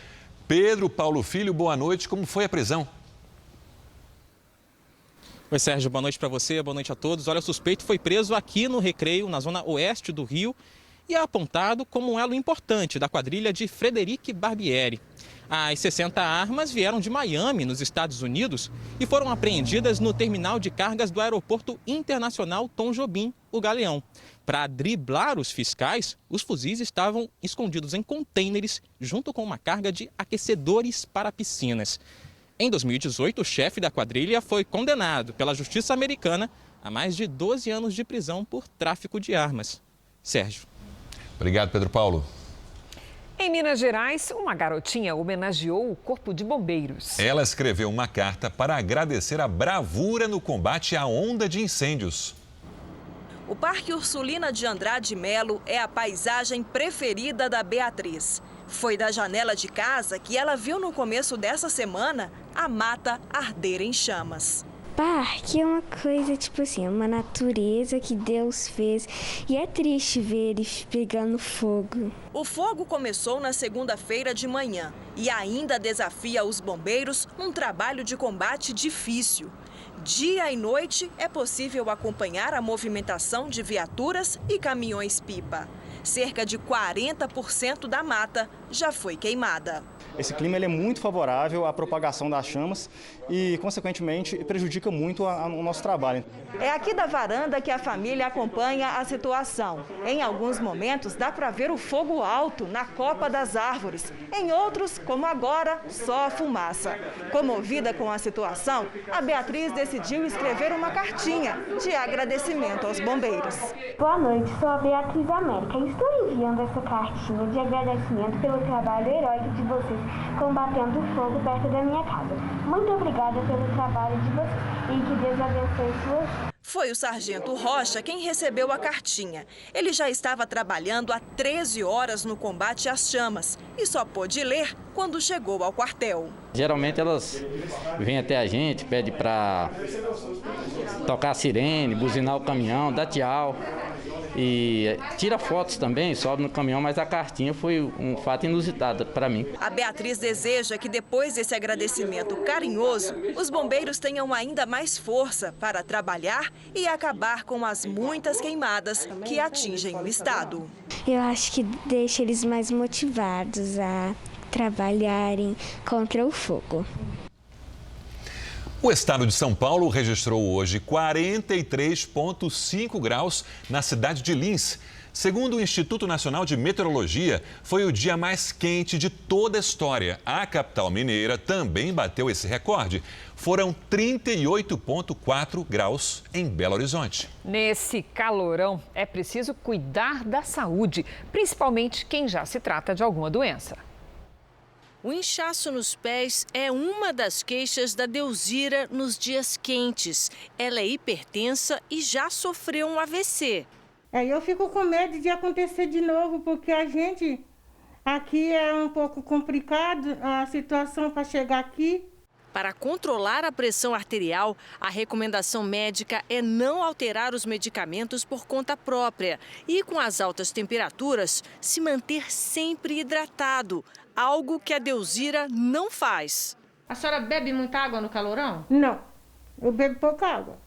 Pedro Paulo Filho, boa noite. Como foi a prisão? Oi, Sérgio, boa noite para você, boa noite a todos. Olha, o suspeito foi preso aqui no Recreio, na zona oeste do Rio, e é apontado como um elo importante da quadrilha de Frederic Barbieri. As 60 armas vieram de Miami, nos Estados Unidos, e foram apreendidas no terminal de cargas do Aeroporto Internacional Tom Jobim, o Galeão. Para driblar os fiscais, os fuzis estavam escondidos em contêineres, junto com uma carga de aquecedores para piscinas. Em 2018, o chefe da quadrilha foi condenado pela justiça americana a mais de 12 anos de prisão por tráfico de armas. Sérgio. Obrigado, Pedro Paulo. Em Minas Gerais, uma garotinha homenageou o Corpo de Bombeiros. Ela escreveu uma carta para agradecer a bravura no combate à onda de incêndios. O Parque Ursulina de Andrade Melo é a paisagem preferida da Beatriz. Foi da janela de casa que ela viu no começo dessa semana a mata arder em chamas. Parque é uma coisa, tipo assim, uma natureza que Deus fez e é triste ver ele pegando fogo. O fogo começou na segunda-feira de manhã e ainda desafia os bombeiros num trabalho de combate difícil. Dia e noite é possível acompanhar a movimentação de viaturas e caminhões-pipa. Cerca de 40% da mata já foi queimada. Esse clima ele é muito favorável à propagação das chamas e, consequentemente, prejudica muito o nosso trabalho. É aqui da varanda que a família acompanha a situação. Em alguns momentos, dá para ver o fogo alto na copa das árvores. Em outros, como agora, só a fumaça. Comovida com a situação, a Beatriz decidiu escrever uma cartinha de agradecimento aos bombeiros. Boa noite, sou a Beatriz América e estou enviando essa cartinha de agradecimento pelo trabalho heróico de vocês combatendo o fogo perto da minha casa. Muito obrigada pelo trabalho de vocês e que Deus abençoe suas vidas. Foi o sargento Rocha quem recebeu a cartinha. Ele já estava trabalhando há 13 horas no combate às chamas e só pôde ler quando chegou ao quartel. Geralmente elas vêm até a gente, pedem para tocar a sirene, buzinar o caminhão, dar tchau. E tira fotos também, sobe no caminhão, mas a cartinha foi um fato inusitado para mim. A Beatriz deseja que depois desse agradecimento carinhoso, os bombeiros tenham ainda mais força para trabalhar e acabar com as muitas queimadas que atingem o estado. Eu acho que deixa eles mais motivados a trabalharem contra o fogo. O estado de São Paulo registrou hoje 43,5 graus na cidade de Lins. Segundo o Instituto Nacional de Meteorologia, foi o dia mais quente de toda a história. A capital mineira também bateu esse recorde. Foram 38,4 graus em Belo Horizonte. Nesse calorão, é preciso cuidar da saúde, principalmente quem já se trata de alguma doença. O inchaço nos pés é uma das queixas da Delzira nos dias quentes. Ela é hipertensa e já sofreu um AVC. Eu fico com medo de acontecer de novo, porque a gente aqui é um pouco complicado a situação para chegar aqui. Para controlar a pressão arterial, a recomendação médica é não alterar os medicamentos por conta própria e, com as altas temperaturas, se manter sempre hidratado, algo que a Delzira não faz. A senhora bebe muita água no calorão? Não, eu bebo pouca água.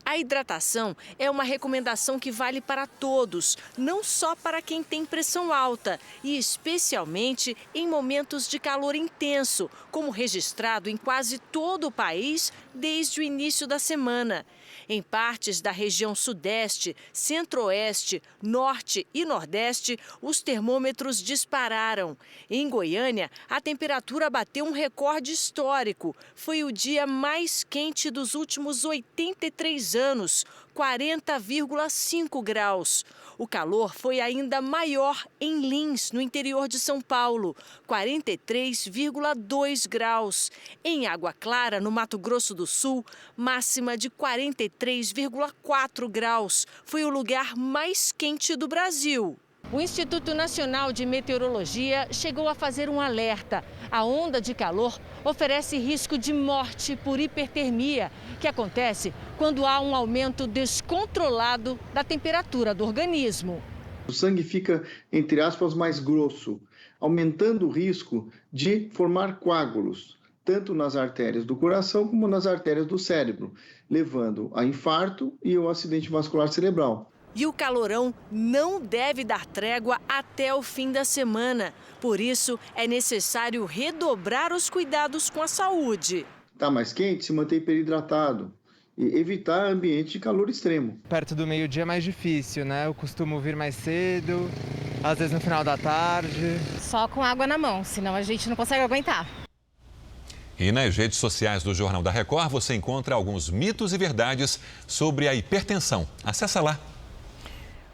A hidratação é uma recomendação que vale para todos, não só para quem tem pressão alta e especialmente em momentos de calor intenso, como registrado em quase todo o país desde o início da semana. Em partes da região sudeste, centro-oeste, norte e nordeste, os termômetros dispararam. Em Goiânia, a temperatura bateu um recorde histórico. Foi o dia mais quente dos últimos 83 anos, 40,5 graus. O calor foi ainda maior em Lins, no interior de São Paulo, 43,2 graus. Em Água Clara, no Mato Grosso do Sul, máxima de 43,4 graus. Foi o lugar mais quente do Brasil. O Instituto Nacional de Meteorologia chegou a fazer um alerta. A onda de calor oferece risco de morte por hipertermia, que acontece quando há um aumento descontrolado da temperatura do organismo. O sangue fica, entre aspas, mais grosso, aumentando o risco de formar coágulos, tanto nas artérias do coração como nas artérias do cérebro, levando a infarto e ao acidente vascular cerebral. E o calorão não deve dar trégua até o fim da semana. Por isso, é necessário redobrar os cuidados com a saúde. Está mais quente, se manter hiperidratado e evitar ambiente de calor extremo. Perto do meio-dia é mais difícil, né? Eu costumo vir mais cedo, às vezes no final da tarde. Só com água na mão, senão a gente não consegue aguentar. E nas redes sociais do Jornal da Record você encontra alguns mitos e verdades sobre a hipertensão. Acesse lá.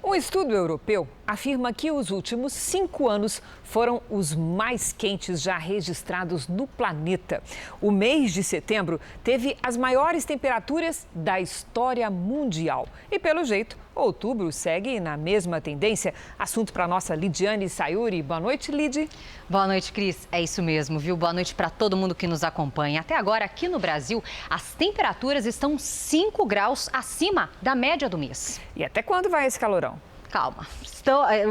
Um estudo europeu afirma que os últimos 5 anos foram os mais quentes já registrados no planeta. O mês de setembro teve as maiores temperaturas da história mundial. E, pelo jeito, outubro segue na mesma tendência. Assunto para a nossa Lidiane Sayuri. Boa noite, Lid. Boa noite, Cris. É isso mesmo, viu? Boa noite para todo mundo que nos acompanha. Até agora, aqui no Brasil, as temperaturas estão 5 graus acima da média do mês. E até quando vai esse calorão? Calma,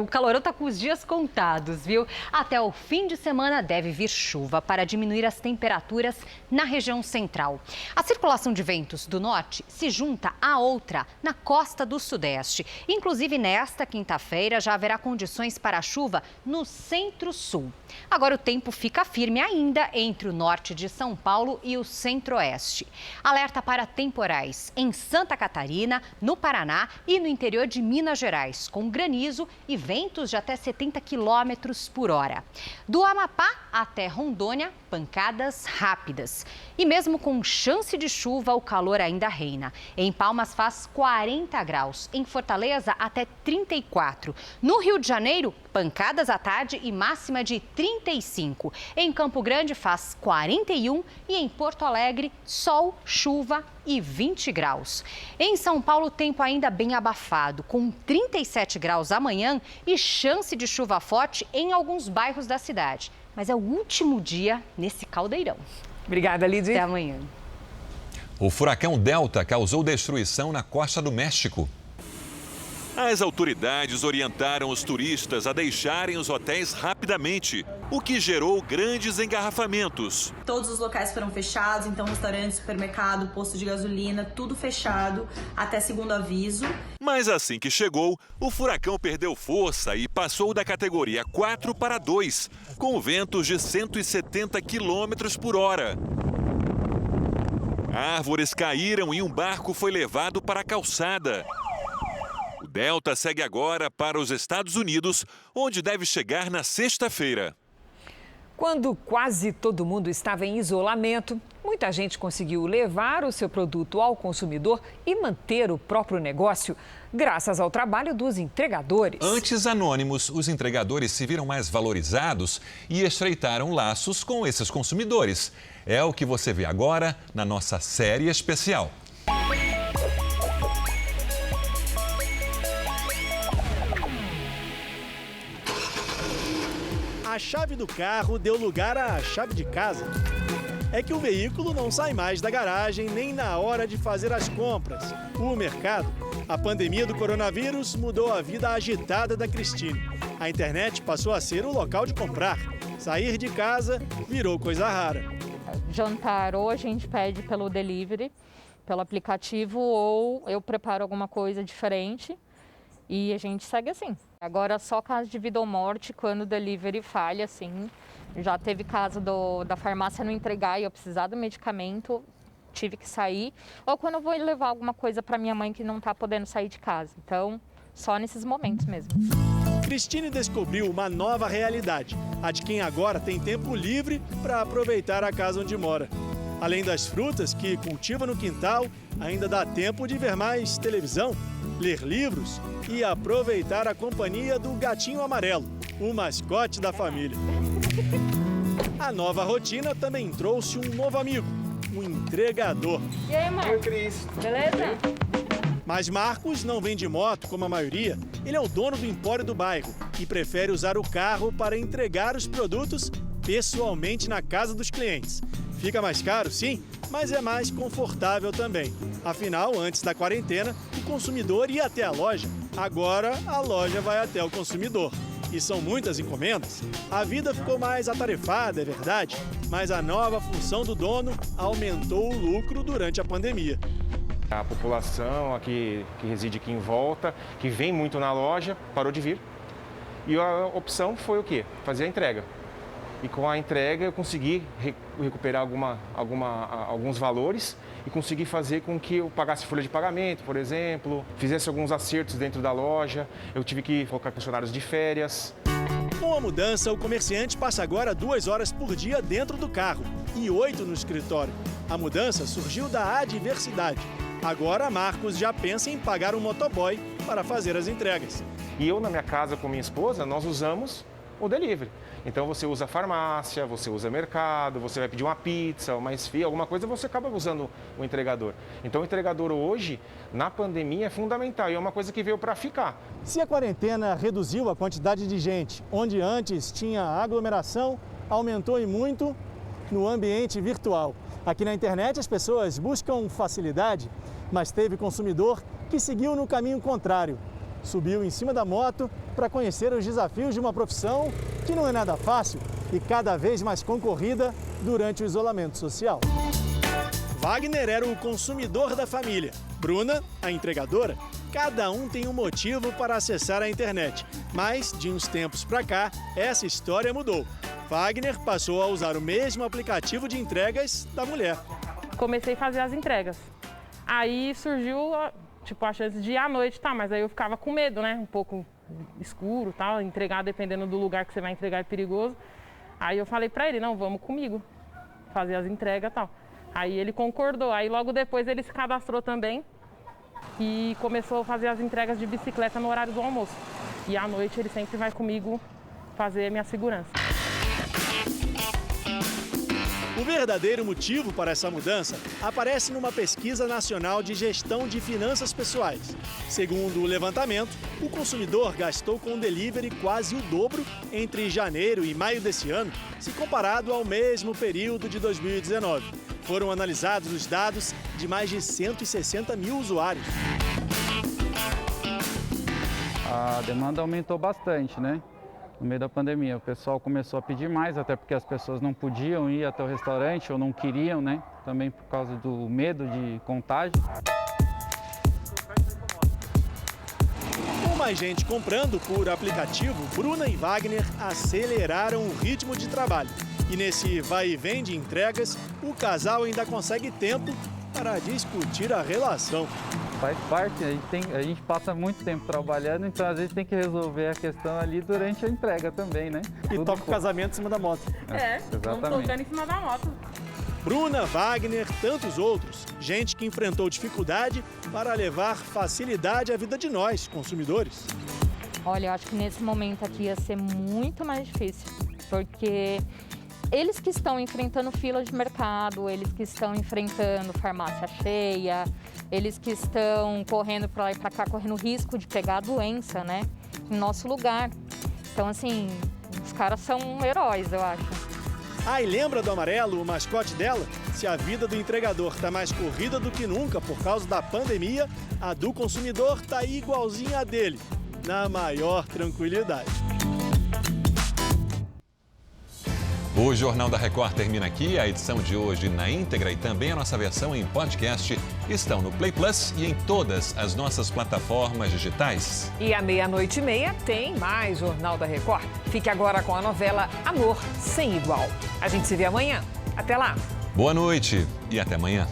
o calorão está com os dias contados, viu? Até o fim de semana deve vir chuva para diminuir as temperaturas na região central. A circulação de ventos do norte se junta a outra na costa do sudeste. Inclusive, nesta quinta-feira já haverá condições para chuva no centro-sul. Agora o tempo fica firme ainda entre o norte de São Paulo e o centro-oeste. Alerta para temporais em Santa Catarina, no Paraná e no interior de Minas Gerais, com granizo e ventos de até 70 km por hora. Do Amapá até Rondônia, pancadas rápidas. E mesmo com chance de chuva, o calor ainda reina. Em Palmas faz 40 graus, em Fortaleza até 34. No Rio de Janeiro, pancadas à tarde e máxima de 35. Em Campo Grande faz 41 e em Porto Alegre, sol, chuva e 20 graus. Em São Paulo, tempo ainda bem abafado, com 37 graus amanhã e chance de chuva forte em alguns bairros da cidade. Mas é o último dia nesse caldeirão. Obrigada, Lidy. Até amanhã. O furacão Delta causou destruição na costa do México. As autoridades orientaram os turistas a deixarem os hotéis rapidamente, o que gerou grandes engarrafamentos. Todos os locais foram fechados, então restaurante, supermercado, posto de gasolina, tudo fechado até segundo aviso. Mas assim que chegou, o furacão perdeu força e passou da categoria 4 para 2, com ventos de 170 km por hora. Árvores caíram e um barco foi levado para a calçada. O Delta segue agora para os Estados Unidos, onde deve chegar na sexta-feira. Quando quase todo mundo estava em isolamento, muita gente conseguiu levar o seu produto ao consumidor e manter o próprio negócio, graças ao trabalho dos entregadores. Antes anônimos, os entregadores se viram mais valorizados e estreitaram laços com esses consumidores. É o que você vê agora na nossa série especial. A chave do carro deu lugar à chave de casa. É que o veículo não sai mais da garagem nem na hora de fazer as compras. O mercado. A pandemia do coronavírus mudou a vida agitada da Cristine. A internet passou a ser o local de comprar. Sair de casa virou coisa rara. Jantar ou a gente pede pelo delivery, pelo aplicativo, ou eu preparo alguma coisa diferente e a gente segue assim. Agora só caso de vida ou morte, quando o delivery falha, assim. Já teve caso da farmácia não entregar e eu precisar do medicamento, tive que sair. Ou quando eu vou levar alguma coisa para minha mãe que não está podendo sair de casa. Então, só nesses momentos mesmo. Cristine descobriu uma nova realidade, a de quem agora tem tempo livre para aproveitar a casa onde mora. Além das frutas que cultiva no quintal, ainda dá tempo de ver mais televisão, ler livros e aproveitar a companhia do gatinho amarelo, o mascote da família. A nova rotina também trouxe um novo amigo, um entregador. E aí, Marcos? Oi, Cris. Beleza? Mas Marcos não vem de moto como a maioria. Ele é o dono do empório do bairro e prefere usar o carro para entregar os produtos pessoalmente na casa dos clientes. Fica mais caro, sim, mas é mais confortável também. Afinal, antes da quarentena, o consumidor ia até a loja. Agora, a loja vai até o consumidor. E são muitas encomendas. A vida ficou mais atarefada, é verdade, mas a nova função do dono aumentou o lucro durante a pandemia. A população aqui, que reside aqui em volta, que vem muito na loja, parou de vir. E a opção foi o quê? Fazer a entrega. E com a entrega eu consegui recuperar alguns valores e consegui fazer com que eu pagasse folha de pagamento, por exemplo, fizesse alguns acertos dentro da loja, eu tive que colocar funcionários de férias. Com a mudança, o comerciante passa agora 2 horas por dia dentro do carro e 8 no escritório. A mudança surgiu da adversidade. Agora, Marcos já pensa em pagar um motoboy para fazer as entregas. E eu, na minha casa com minha esposa, nós usamos o delivery. Então você usa farmácia, você usa mercado, você vai pedir uma pizza, uma esfirra, alguma coisa, você acaba usando o entregador. Então o entregador hoje, na pandemia, é fundamental e é uma coisa que veio para ficar. Se a quarentena reduziu a quantidade de gente, onde antes tinha aglomeração, aumentou e muito no ambiente virtual. Aqui na internet as pessoas buscam facilidade, mas teve consumidor que seguiu no caminho contrário. Subiu em cima da moto para conhecer os desafios de uma profissão que não é nada fácil e cada vez mais concorrida durante o isolamento social. Wagner era o consumidor da família, Bruna, a entregadora. Cada um tem um motivo para acessar a internet, mas de uns tempos para cá, essa história mudou. Wagner passou a usar o mesmo aplicativo de entregas da mulher. Comecei a fazer as entregas. Aí surgiu a chance de ir à noite, tá? Mas aí eu ficava com medo, né? Um pouco escuro, tal. Entregar, dependendo do lugar que você vai entregar, é perigoso. Aí eu falei pra ele, não, vamos comigo fazer as entregas, tal. Aí ele concordou. Aí logo depois ele se cadastrou também e começou a fazer as entregas de bicicleta no horário do almoço. E à noite ele sempre vai comigo fazer a minha segurança. O verdadeiro motivo para essa mudança aparece numa pesquisa nacional de gestão de finanças pessoais. Segundo o levantamento, o consumidor gastou com delivery quase o dobro entre janeiro e maio desse ano, se comparado ao mesmo período de 2019. Foram analisados os dados de mais de 160 mil usuários. A demanda aumentou bastante, né? No meio da pandemia, o pessoal começou a pedir mais, até porque as pessoas não podiam ir até o restaurante ou não queriam, né? Também por causa do medo de contágio. Com mais gente comprando por aplicativo, Bruna e Wagner aceleraram o ritmo de trabalho. E nesse vai e vem de entregas, o casal ainda consegue tempo para discutir a relação. Faz parte, a gente passa muito tempo trabalhando, então às vezes tem que resolver a questão ali durante a entrega também, né? E toca o casamento em cima da moto. Vamos tocando em cima da moto. Bruna, Wagner, tantos outros. Gente que enfrentou dificuldade para levar facilidade à vida de nós, consumidores. Olha, eu acho que nesse momento aqui ia ser muito mais difícil, porque eles que estão enfrentando fila de mercado, eles que estão enfrentando farmácia cheia, eles que estão correndo para lá e para cá, correndo risco de pegar a doença, né, em nosso lugar. Então, assim, os caras são heróis, eu acho. Ah, e lembra do Amarelo, o mascote dela? Se a vida do entregador tá mais corrida do que nunca por causa da pandemia, a do consumidor tá igualzinha a dele, na maior tranquilidade. O Jornal da Record termina aqui. A edição de hoje na íntegra e também a nossa versão em podcast estão no Play Plus e em todas as nossas plataformas digitais. E à 00:30 tem mais Jornal da Record. Fique agora com a novela Amor Sem Igual. A gente se vê amanhã. Até lá. Boa noite e até amanhã.